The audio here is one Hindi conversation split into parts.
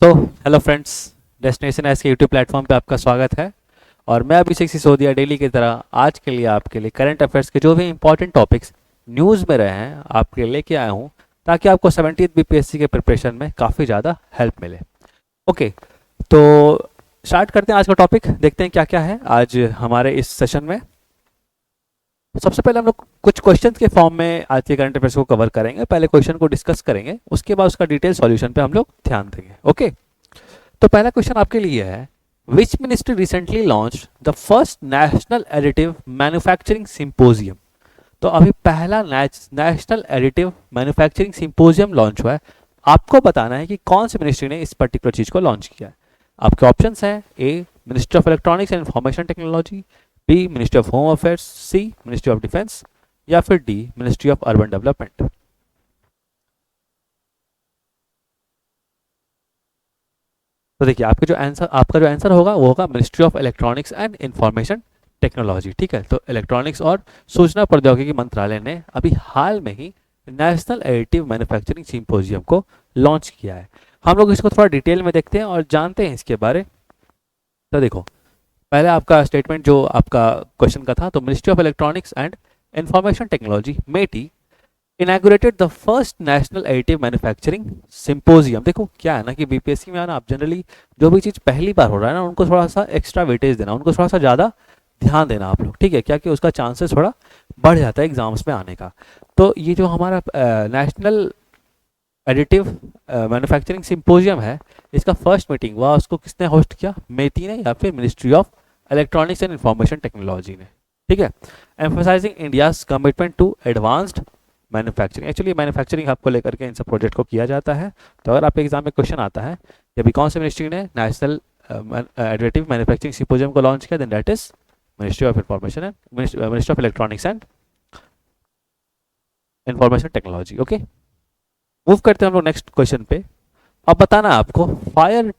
तो हेलो फ्रेंड्स, डेस्टिनेशन एस के यूट्यूब प्लेटफॉर्म पे आपका स्वागत है। और मैं अभिषेक सिसोदिया डेली की तरह आज के लिए आपके लिए करंट अफेयर्स के जो भी इंपॉर्टेंट टॉपिक्स न्यूज़ में रहे हैं आपके लिए लेके आया हूँ, ताकि आपको 70th बीपीएससी के प्रिपरेशन में काफ़ी ज़्यादा हेल्प मिले। ओके, तो स्टार्ट करते हैं आज का टॉपिक। देखते हैं क्या क्या है आज हमारे इस सेशन में। सबसे पहले हम लोग कुछ क्वेश्चंस के फॉर्म में आज के करंट अफेयर्स को कवर करेंगे। पहले क्वेश्चन को डिस्कस करेंगे, उसके बाद उसका डिटेल सॉल्यूशन पे हम लोग ध्यान देंगे। ओके, तो पहला क्वेश्चन आपके लिए है, which ministry recently launch the first national additive manufacturing symposium. तो अभी पहला national additive manufacturing symposium launch हुआ है। आपको बताना है कि कौन सी मिनिस्ट्री ने इस पर्टिकुलर चीज को लॉन्च किया है। आपके ऑप्शंस हैं, A ministry of electronics and information technology, B ministry of home affairs, C ministry of defence, या फिर D ministry of urban development. तो देखिए, आपका जो आंसर होगा वो होगा ministry of electronics and information technology. ठीक है, तो इलेक्ट्रॉनिक्स और सूचना प्रौद्योगिकी मंत्रालय ने अभी हाल में ही नेशनल एडिटिव मैन्युफैक्चरिंग सिंपोजियम को लॉन्च किया है। हम लोग इसको थोड़ा डिटेल में देखते हैं और जानते हैं इसके बारे। तो देखो, पहले आपका स्टेटमेंट जो आपका क्वेश्चन का था, तो ministry of electronics and information technology MeitY inaugurated the first national additive manufacturing symposium. देखो क्या है ना कि बीपीएससी में आना, आप जनरली जो भी चीज़ पहली बार हो रहा है ना, उनको थोड़ा सा एक्स्ट्रा वेटेज देना, उनको थोड़ा सा ज़्यादा ध्यान देना आप लोग। ठीक है, क्या कि उसका चांसेस थोड़ा बढ़ जाता है एग्जाम्स में आने का। तो ये जो हमारा नेशनल एडिटिव मैन्युफैक्चरिंग सिंपोजियम है, इसका फर्स्ट मीटिंग हुआ, उसको किसने होस्ट किया, मेटी ने या फिर ministry of electronics and information technology ने। ठीक है, emphasising India's commitment to advanced manufacturing. Actually manufacturing आपको लेकर के इन सब प्रोजेक्ट को किया जाता है। तो अगर आपके एग्जाम में क्वेश्चन आता है कि अभी कौन से मिनिस्ट्री ने नेशनल एडिटिव मैन्युफैक्चरिंग सिंपोजियम को लॉन्च किया, then that is ministry of information and ministry of electronics and information technology. Okay, move करते हैं हम लोग नेक्स्ट क्वेश्चन पे। अब बताना आपको, fire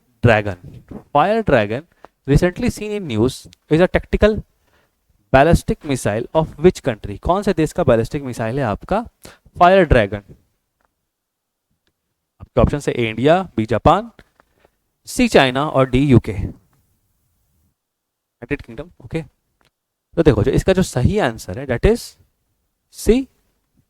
dragon recently seen in news is a tactical ballistic missile of which country. कौन से देश का बैलिस्टिक मिसाइल है आपका फायर ड्रैगन? आपके ऑप्शन है, A India, B Japan, C China और D UK United Kingdom. Okay, तो देखो, जो इसका जो सही आंसर है that is C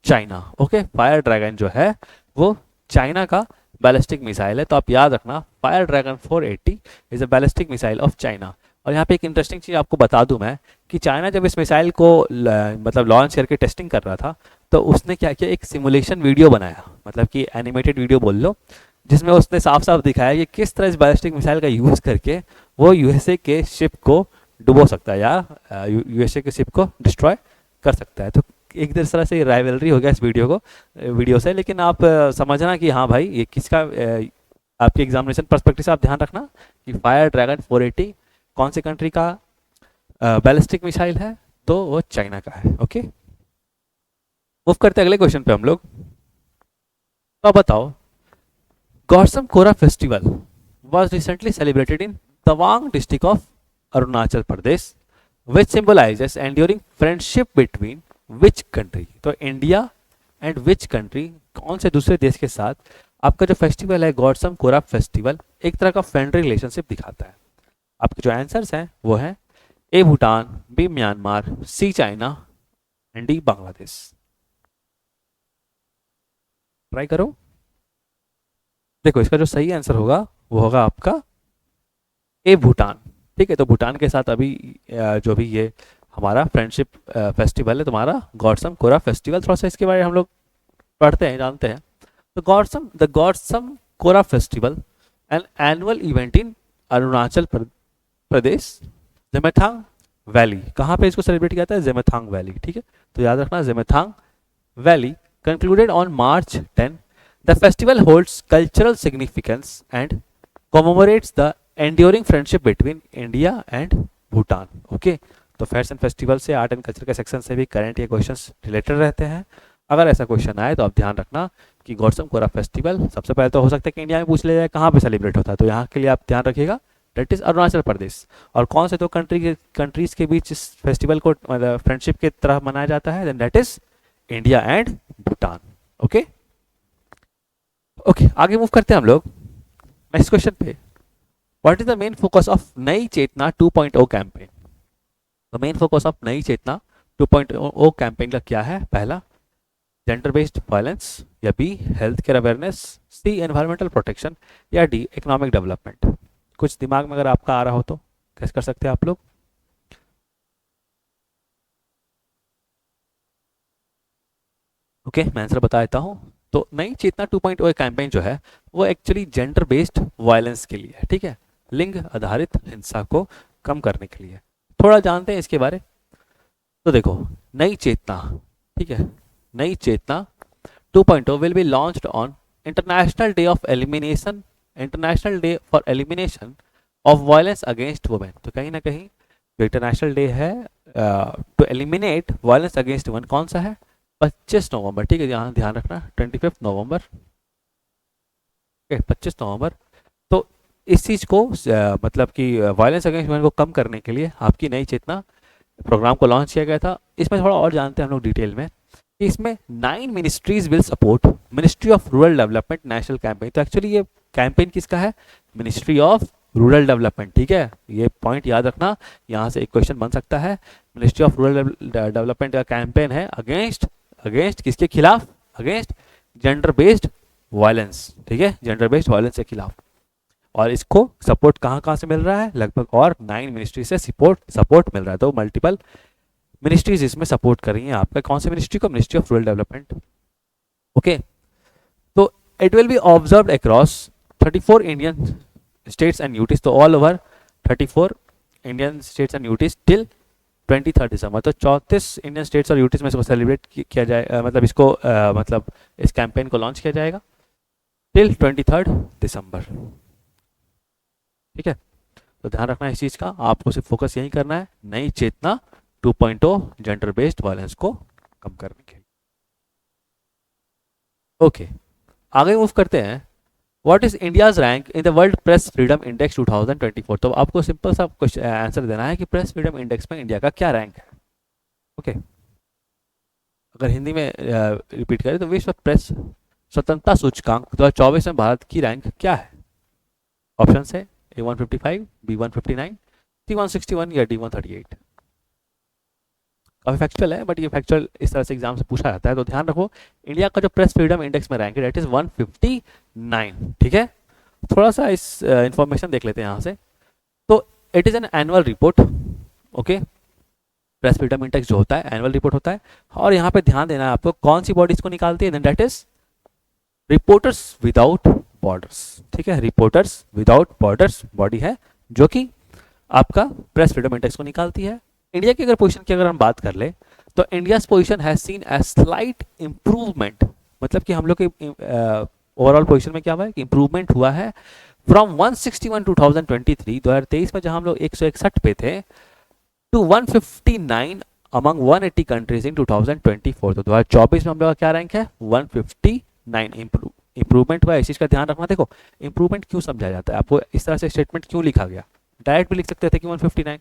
China. Okay, fire dragon जो है वो चाइना का बैलिस्टिक मिसाइल है। तो आप याद रखना, fire dragon 480 is a ballistic missile of China. और यहाँ पे एक इंटरेस्टिंग चीज़ आपको बता दूं मैं, कि चाइना जब इस मिसाइल को मतलब लॉन्च करके टेस्टिंग कर रहा था, तो उसने क्या किया, एक सिमुलेशन वीडियो बनाया, मतलब कि एनिमेटेड वीडियो बोल लो, जिसमें उसने साफ साफ दिखाया कि किस तरह इस बैलिस्टिक मिसाइल का यूज़ करके वो यूएसए के शिप को डुबो सकता है या यूएसए के शिप को डिस्ट्रॉय कर सकता है। तो एक तरह से राइवलरी हो गया इस वीडियो से। लेकिन आप समझना कि हाँ भाई, ये किसका आपके एग्जामिनेशन पर्सपेक्टिव से आप ध्यान रखना कि फायर ड्रैगन 480 कौन सी कंट्री का बैलिस्टिक मिसाइल है, तो वो चाइना का है। ओके, मूव करते हैं अगले क्वेश्चन पे हम लोग। तो अब बताओ, Gorsam Kora festival was recently celebrated in Tawang district of Arunachal Pradesh, which symbolizes enduring friendship between which country। तो इंडिया एंड विच कंट्री, कौन से दूसरे देश के साथ आपका जो फेस्टिवल है गौरसम कोरा फेस्टिवल एक तरह का फ्रेंडली रिलेशनशिप दिखाता है। आपके जो आंसर्स हैं वो हैं, A Bhutan, B Myanmar, C China and D Bangladesh. Try करो। देखो, इसका जो सही आंसर होगा वो होगा आपका ए भूटान। ठीक है, तो भूटान के साथ अभी जो भी ये हमारा फ्रेंडशिप फेस्टिवल है तुम्हारा गौरसम कोरा फेस्टिवल, थोड़ा सा इसके बारे में हम लोग पढ़ते हैं, जानते हैं। तो Gorsam Kora festival an annual event in Arunachal Pradesh Zemithang valley. कहाँ पे इसको सेलिब्रेट किया जाता है? जेमेथांग वैली। ठीक है, तो याद रखना, Zemithang valley concluded on March 10। The festival holds cultural significance and commemorates the enduring friendship between India and Bhutan. Okay, तो फेयर्स एंड फेस्टिवल से, आर्ट एंड कल्चर के सेक्शन से भी करंट ये क्वेश्चंस रिलेटेड रहते हैं। अगर ऐसा क्वेश्चन आए तो आप ध्यान रखना कि गौरसम कोरा फेस्टिवल सबसे पहले तो हो सकता है कि इंडिया में पूछ लिया जाए कहाँ पे सेलिब्रेट होता है, तो यहाँ के लिए आप ध्यान रखिएगा दैट इज अरुणाचल प्रदेश। और कौन से दो कंट्रीज के बीच इस फेस्टिवल को मतलब फ्रेंडशिप की तरह मनाया जाता है, then that is India and Bhutan. Okay, आगे मूव करते हैं हम लोग। नेक्स्ट क्वेश्चन पे, what is the main focus of Nayi Chetna 2.0 campaign? तो main focus of Nayi Chetna 2.0 campaign का क्या है? पहला, जेंडर बेस्ड वायलेंस, या B, health care awareness, C, environmental protection, या डी, इकोनॉमिक डेवलपमेंट? कुछ दिमाग में अगर आपका आ रहा हो तो कैसे कर सकते हैं आप लोग? ओके, मैं आंसर बता देता हूँ। तो नई चेतना 2.0 कैंपेन जो है वो एक्चुअली जेंडर बेस्ड वायलेंस के लिए है, ठीक है, लिंग आधारित हिंसा को कम करने के लिए। थोड़ा जानते हैं इसके बारे। तो देखो, नई चेतना, ठीक है, Nayi Chetna 2.0 will be launched on international day of elimination, international day for elimination of violence against women. तो कहीं ना कहीं जो इंटरनेशनल डे है to eliminate violence against women, कौन सा है? 25 नवंबर, ठीक है, यहाँ ध्यान रखना, 25 नवंबर, 25 नवंबर। तो इस चीज़ को मतलब कि वायलेंस अगेंस्ट वुमेन को कम करने के लिए आपकी नई चेतना प्रोग्राम को लॉन्च किया गया था। इसमें थोड़ा और जानते हैं हम लोग डिटेल में कि इसमें 9 ministries will support ministry of rural development national campaign. तो एक्चुअली ये कैंपेन किसका है? मिनिस्ट्री ऑफ रूरल डेवलपमेंट, ठीक है, ये पॉइंट याद रखना, यहाँ से एक क्वेश्चन बन सकता है। मिनिस्ट्री ऑफ रूरल डेवलपमेंट का कैंपेन है अगेंस्ट, अगेंस्ट किसके खिलाफ? अगेंस्ट जेंडर बेस्ड वायलेंस, ठीक है, जेंडर बेस्ड वायलेंस के खिलाफ। और इसको सपोर्ट कहाँ कहाँ से मिल रहा है? लगभग और 9 मिनिस्ट्री से सपोर्ट मिल रहा है। तो मल्टीपल मिनिस्ट्रीज इसमें सपोर्ट कर रही हैं आपका। कौन सी मिनिस्ट्री को? Ministry of rural development. Okay, तो it will be observe across 34 Indian states and UTs. तो all over 34 Indian states and UTs till 23 December. तो 34 इंडियन स्टेट्स और यूटीज में इसको सेलिब्रेट किया जाए, मतलब इसको मतलब इस कैंपेन को लॉन्च किया जाएगा टिल 23 दिसंबर, ठीक है। तो ध्यान रखना इस चीज़ का, आपको सिर्फ फोकस यही करना है, Nayi Chetna 2.0 gender based violence को कम करने के लिए। ओके, आगे मूव करते हैं। What is India's rank in the world press freedom index 2024? तो आपको सिंपल सा आंसर देना है कि प्रेस फ्रीडम इंडेक्स में इंडिया का क्या रैंक है। ओके, अगर हिंदी में रिपीट करें तो विश्व प्रेस स्वतंत्रता सूचकांक 2024 में भारत की रैंक क्या है? ऑप्शन है A155, B159, C161 या D138। काफी फैक्चुअल है, बट ये फैक्चुअल इस तरह से एग्जाम से पूछा जाता है। तो ध्यान रखो, इंडिया का जो प्रेस फ्रीडम इंडेक्स में रैंक है दैट इज 159, ठीक है। थोड़ा सा इस इंफॉर्मेशन देख लेते हैं यहाँ से। तो it is an annual report, okay, press freedom index जो होता है एनुअल रिपोर्ट होता है। और यहाँ पे ध्यान देना है आपको, कौन सी बॉडी इसको निकालती है? That is reporters without borders, ठीक है, रिपोर्टर्स विदाउट बॉर्डर्स बॉडी है जो कि आपका प्रेस फ्रीडम इंडेक्स को निकालती है। इंडिया की अगर पोजीशन की अगर हम बात कर ले तो India position has seen a slight improvement, मतलब कि हम लोग के ओवरऑल पोजीशन में क्या हुआ है कि इंप्रूवमेंट हुआ है फ्रॉम 161 2023 में जहां हम लोग 161 पे थे टू 159 अमंग 180 कंट्रीज इन 2024। तो 2024 में हम लोग का क्या रैंक है? 159। इंप्रूवमेंट हुआ है, इस चीज का ध्यान रखना। देखो, इंप्रूवमेंट क्यों समझा जाता है, आपको इस तरह से स्टेटमेंट क्यों लिखा गया? डायरेक्ट भी लिख सकते थे कि 159,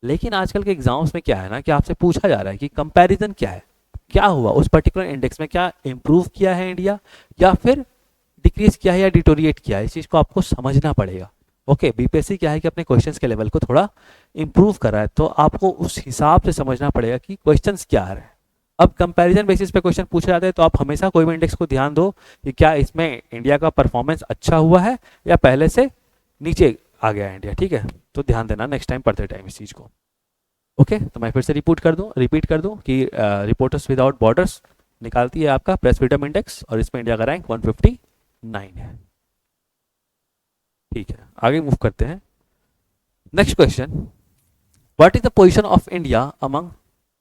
लेकिन आजकल के एग्जाम्स में क्या है ना कि आपसे पूछा जा रहा है कि कंपैरिजन क्या है, क्या हुआ उस पर्टिकुलर इंडेक्स में, क्या इंप्रूव किया है इंडिया या फिर डिक्रीज किया है या डिटोरिएट किया है, इस चीज को आपको समझना पड़ेगा। ओके, बीपीएससी क्या है कि अपने क्वेश्चंस के लेवल को थोड़ा इंप्रूव कर रहा है, तो आपको उस हिसाब से समझना पड़ेगा कि क्वेश्चंस क्या आ रहे हैं। अब कंपैरिजन बेसिस पे क्वेश्चन पूछे जाते हैं तो आप हमेशा कोई भी इंडेक्स को ध्यान दो कि क्या इसमें इंडिया का परफॉर्मेंस अच्छा हुआ है या पहले से नीचे आ गया है इंडिया, ठीक है। तो ध्यान देना नेक्स्ट टाइम पढ़ते टाइम इस चीज़ को। ओके, तो मैं फिर से रिपीट कर दूं कि रिपोर्टर्स विदाउट बॉर्डर्स निकालती है आपका प्रेस फ्रीडम इंडेक्स और इसमें इंडिया का रैंक 159 है, ठीक है। आगे मूव करते हैं। Next question, what is the position of India among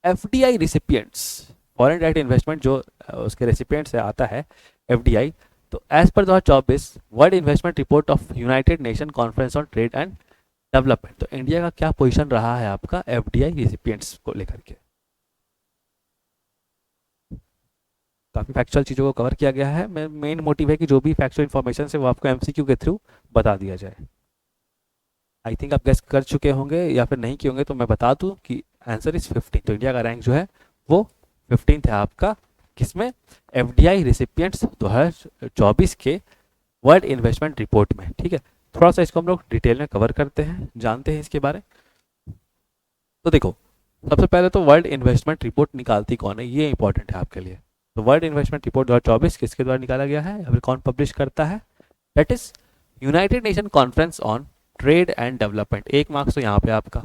FDI recipients? Foreign direct investment जो उसके रेसिपिएंट से आता है एफडीआई। तो एज पर 2024 world investment report of United Nation conference on trade and development, तो इंडिया का क्या पोजीशन रहा है आपका एफडीआई रिसिपिएंट्स को लेकर के? काफी फैक्चुअल चीजों को कवर किया गया है। मेन मोटिव है कि जो भी फैक्चुअल इन्फॉर्मेशन है वो आपको एमसीक्यू के थ्रू बता दिया जाए। आई थिंक आप गेस कर चुके होंगे या फिर नहीं किए होंगे, तो मैं बता दूं कि आंसर इज 15। तो इंडिया का रैंक जो है वो 15 है आपका, किसमें? एफडीआई रिसिपिएंट्स 2024 के वर्ल्ड इन्वेस्टमेंट रिपोर्ट में, ठीक है। थोड़ा सा इसको हम लोग डिटेल में कवर करते हैं, जानते हैं इसके बारे। तो देखो, सबसे पहले तो वर्ल्ड इन्वेस्टमेंट रिपोर्ट निकालती कौन है, ये इंपॉर्टेंट है आपके लिए। तो वर्ल्ड इन्वेस्टमेंट रिपोर्ट 2024 किसके द्वारा निकाला गया है या फिर कौन पब्लिश करता है? That is United Nation conference on trade and development. 1 marks तो यहाँ पे आपका,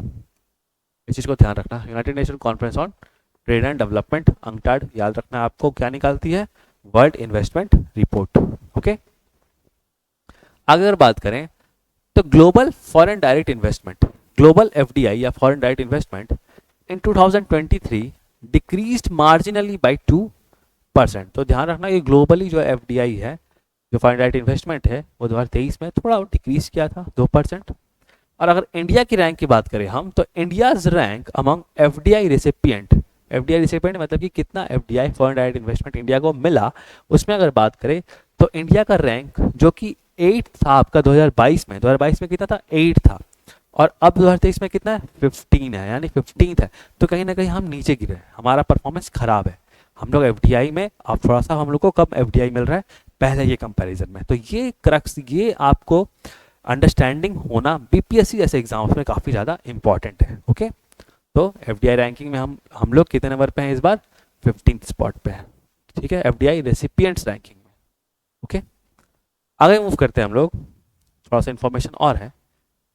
इस चीज़ को ध्यान रखना। United Nation conference on trade and development, UNCTAD याद रखना है आपको, क्या निकालती है? World investment report. ओके, अगर बात करें तो global foreign direct investment, global FDI या foreign direct investment in 2023 decreased marginally by 2%। तो ध्यान रखना ये ग्लोबली जो एफडीआई है, जो फॉरेन डायरेक्ट इन्वेस्टमेंट है, वो 2023 में थोड़ा डिक्रीज किया था 2%। और अगर इंडिया की रैंक की बात करें हम, तो India's rank among FDI recipient, FDI recipient मतलब कि कितना FDI foreign direct investment India को मिला, उसमें अगर बात करें तो इंडिया का रैंक जो कि 8 था आपका 2022 में, 2022 में कितना था? 8 था, और अब 2023 में कितना है? 15 है, यानी 15th है। तो कहीं ना कहीं हम नीचे गिरे, हमारा परफॉर्मेंस खराब है। हम लोग एफडीआई में, अब थोड़ा सा हम लोग को कम एफडीआई मिल रहा है पहले ये कंपैरिजन में। तो ये क्रक्स, ये आपको अंडरस्टैंडिंग होना बीपीएससी जैसे एग्जाम्स में काफ़ी ज़्यादा इंपॉर्टेंट है। ओके, तो एफडीआई रैंकिंग में हम लोग कितने नंबर पे हैं इस बार? 15th स्पॉट पे है, ठीक है, एफडीआई रेसिपिएंट्स रैंकिंग में। ओके, आगे मूव करते हैं हम लोग, थोड़ा सा इंफॉर्मेशन और है।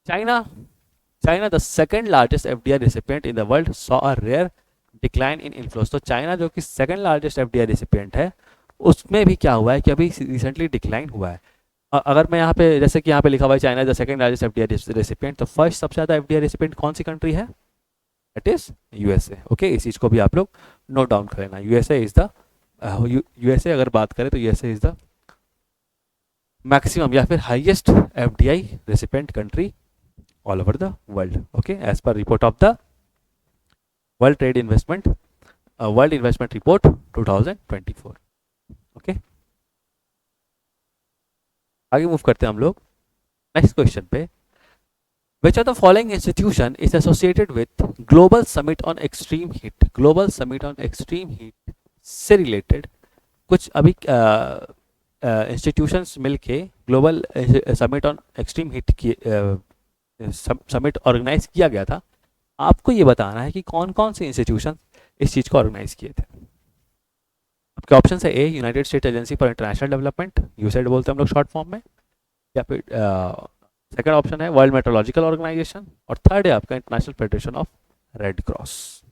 China the second largest FDI recipient in the world saw a rare decline in inflows. तो चाइना जो कि सेकंड लार्जेस्ट एफडीआई रेसिपिएंट है, उसमें भी क्या हुआ है कि अभी रिसेंटली डिक्लाइन हुआ है। अगर मैं यहाँ पे, जैसे कि यहाँ पे लिखा हुआ है China the second largest FDI recipient, तो फर्स्ट सबसे ज़्यादा एफडीआई रेसिपिएंट कौन सी कंट्री है? That is USA. ओके, इस चीज़ को भी आप लोग नोट डाउन कर लेना। यूएसए इज द यूएसए अगर बात करें तो यूएसए इज द मैक्सिमम या फिर highest FDI recipient country all over the world. Okay, as पर report of the world investment report 2024। Okay, आगे मूव करते हैं हम लोग नेक्स्ट क्वेश्चन पे। Which of the following institution is associated with Global Summit on Extreme Heat? Global Summit on Extreme Heat से रिलेटेड कुछ अभी इंस्टीट्यूशंस मिलके global summit on extreme heat की समिट ऑर्गेनाइज किया गया था। आपको ये बताना है कि कौन कौन से इंस्टीट्यूशन इस चीज़ को ऑर्गेनाइज किए थे। आपके ऑप्शन है a United State Agency for International Development, USAID बोलते हैं हम लोग शॉर्ट फॉर्म में, या फिर सेकंड ऑप्शन है वर्ल्ड मेट्रोलॉजिकल ऑर्गेनाइजेशन, और थर्ड है आपका International Federation of Red Cross.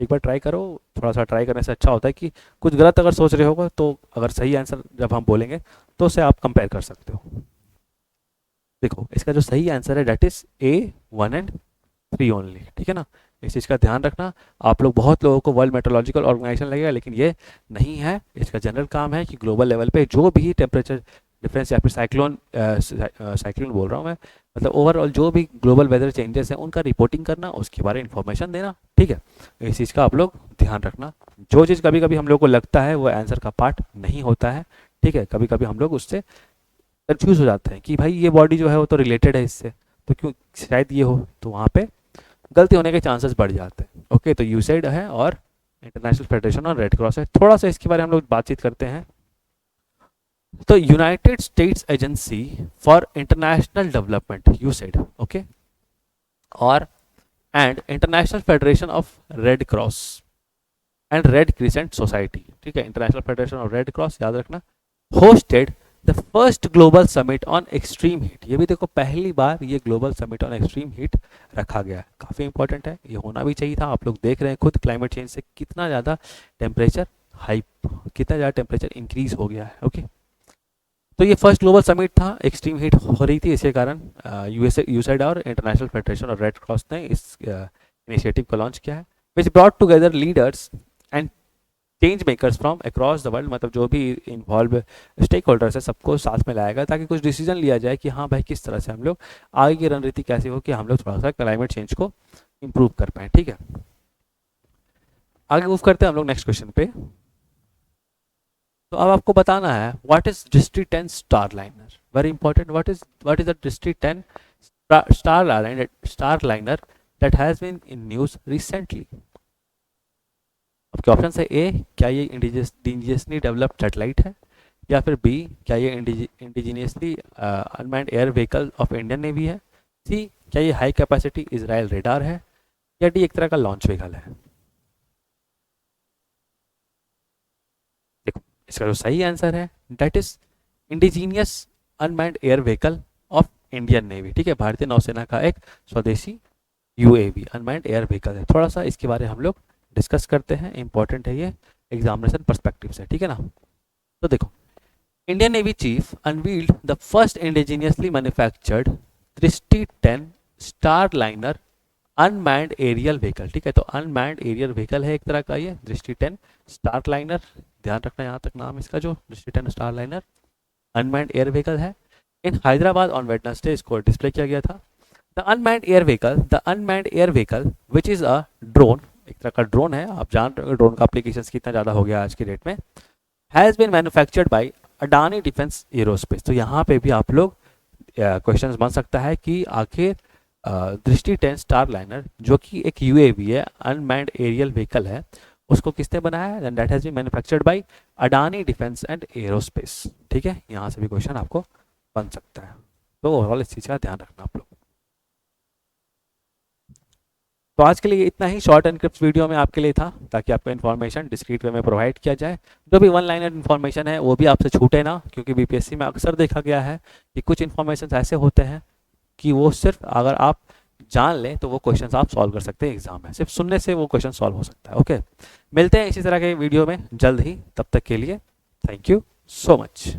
एक बार ट्राई करो, थोड़ा सा ट्राई करने से अच्छा होता है कि कुछ गलत अगर सोच रहे होगा तो अगर सही आंसर जब हम बोलेंगे तो उसे आप कंपेयर कर सकते हो। देखो, इसका जो सही आंसर है that is a 1 and 3 only, ठीक है ना। इस चीज़ का ध्यान रखना। आप लोग, बहुत लोगों को वर्ल्ड मेट्रोलॉजिकल ऑर्गेनाइजेशन लगेगा, लेकिन ये नहीं है। इसका जनरल काम है कि ग्लोबल लेवल पे जो भी टेम्परेचर डिफरेंस या फिर साइक्लोन बोल रहा हूँ मैं, मतलब ओवरऑल जो भी ग्लोबल वेदर चेंजेस हैं उनका रिपोर्टिंग करना, उसके बारे में इंफॉर्मेशन देना, ठीक है। इस चीज़ का आप लोग ध्यान रखना। जो चीज़ कभी कभी हम लोग को लगता है वो आंसर का पार्ट नहीं होता है, ठीक है। कभी कभी हम लोग उससे कंफ्यूज हो जाते हैं कि भाई ये बॉडी जो है वो तो रिलेटेड है इससे, तो क्यों शायद ये हो, तो वहाँ पे गलती होने के चांसेस बढ़ जाते हैं। ओके, तो यूसैइड है और इंटरनेशनल फेडरेशन और रेड क्रॉस है। थोड़ा सा इसके बारे में हम लोग बातचीत करते हैं। तो United States Agency for International Development, USAID, okay, और and International Federation of Red Cross and Red Crescent Society, ठीक है, International Federation of Red Cross याद रखना, hosted the first global summit on extreme heat. ये भी देखो, पहली बार ये global summit on extreme heat रखा गया है। काफ़ी इंपॉर्टेंट है, ये होना भी चाहिए था। आप लोग देख रहे हैं खुद क्लाइमेट चेंज से कितना ज़्यादा टेम्परेचर कितना ज़्यादा टेम्परेचर इंक्रीज हो गया है। ओके, तो ये फर्स्ट ग्लोबल समिट था, एक्सट्रीम हीट हो रही थी, इसके कारण यूसैइड और इंटरनेशनल फेडरेशन और रेड क्रॉस ने इस इनिशिएटिव को लॉन्च किया है, which brought together leaders and change makers from across the world. मतलब जो भी इन्वॉल्व स्टेक होल्डर्स है सबको साथ में लाया गया ताकि कुछ डिसीजन लिया जाए कि हाँ भाई किस तरह से हम लोग आगे की रणनीति कैसी हो कि हम लोग थोड़ा सा क्लाइमेट चेंज को इम्प्रूव कर पाए, ठीक है। आगे मूव करते हैं हम लोग नेक्स्ट क्वेश्चन पे। तो अब आपको बताना है what is district 10 star liner, very important. What is the district 10 star liner that has been in news recently. आपके ऑप्शन है ए, क्या ये इंडिजियसली डेवलप्ड सैटेलाइट है, या फिर बी, क्या ये indigenously unmanned air vehicle of Indian navy है? सी, क्या ये हाई कैपेसिटी इजराइल रेडार है? या डी, एक तरह का लॉन्च व्हीकल है? देखो, इसका जो सही आंसर है that is indigenous unmanned air vehicle of Indian navy. ठीक है, भारतीय नौसेना का एक स्वदेशी यूएवी अनमैन्ड एयर व्हीकल है। थोड़ा सा इसके बारे में हम लोग डिस्कस करते हैं, इंपॉर्टेंट है ये एग्जामिनेशन पर्सपेक्टिव से, ठीक है ना। तो देखो, Indian navy chief unveiled the first indigenously manufactured Drishti 10 star liner unmanned aerial vehicle. ठीक है, तो अनमैन्ड एरियल व्हीकल है एक तरह का ये दृष्टि 10 स्टार लाइनर। ध्यान रखना यहाँ तक नाम इसका, जो दृष्टि 10 star liner unmanned air vehicle है। इन हैदराबाद ऑन वेडनेसडे इसको डिस्प्ले किया गया था। The unmanned air vehicle which is a drone, एक तरह का ड्रोन है, आप जान रहे हो ड्रोन का एप्लीकेशन कितना ज़्यादा हो गया आज की डेट में, has been manufactured by Adani defence aerospace. तो यहाँ पे भी आप लोग क्वेश्चन बन सकता है कि आखिर दृष्टि 10 स्टार लाइनर जो कि एक यूएवी है, अनमैन्ड एरियल व्हीकल है, उसको किसने बनाया है? That has been manufactured by Adani defence and aerospace. ठीक है, यहाँ से भी क्वेश्चन आपको बन सकता है, तो ओवरऑल इस चीज़ का ध्यान रखना आप लोग। तो आज के लिए इतना ही शॉर्ट एंड क्रिप्स वीडियो में आपके लिए था, ताकि आपको इन्फॉर्मेशन डिस्क्रीट वे में प्रोवाइड किया जाए। जो भी वन लाइनर इन्फॉर्मेशन है वो भी आपसे छूटे ना, क्योंकि बीपीएससी में अक्सर देखा गया है कि कुछ इन्फॉर्मेशन ऐसे होते हैं कि वो सिर्फ अगर आप जान लें तो वो क्वेश्चन आप सॉल्व कर सकते हैं एग्जाम में, सिर्फ सुनने से वो क्वेश्चन सॉल्व हो सकता है। ओके, मिलते हैं इसी तरह के वीडियो में जल्द ही, तब तक के लिए थैंक यू सो मच।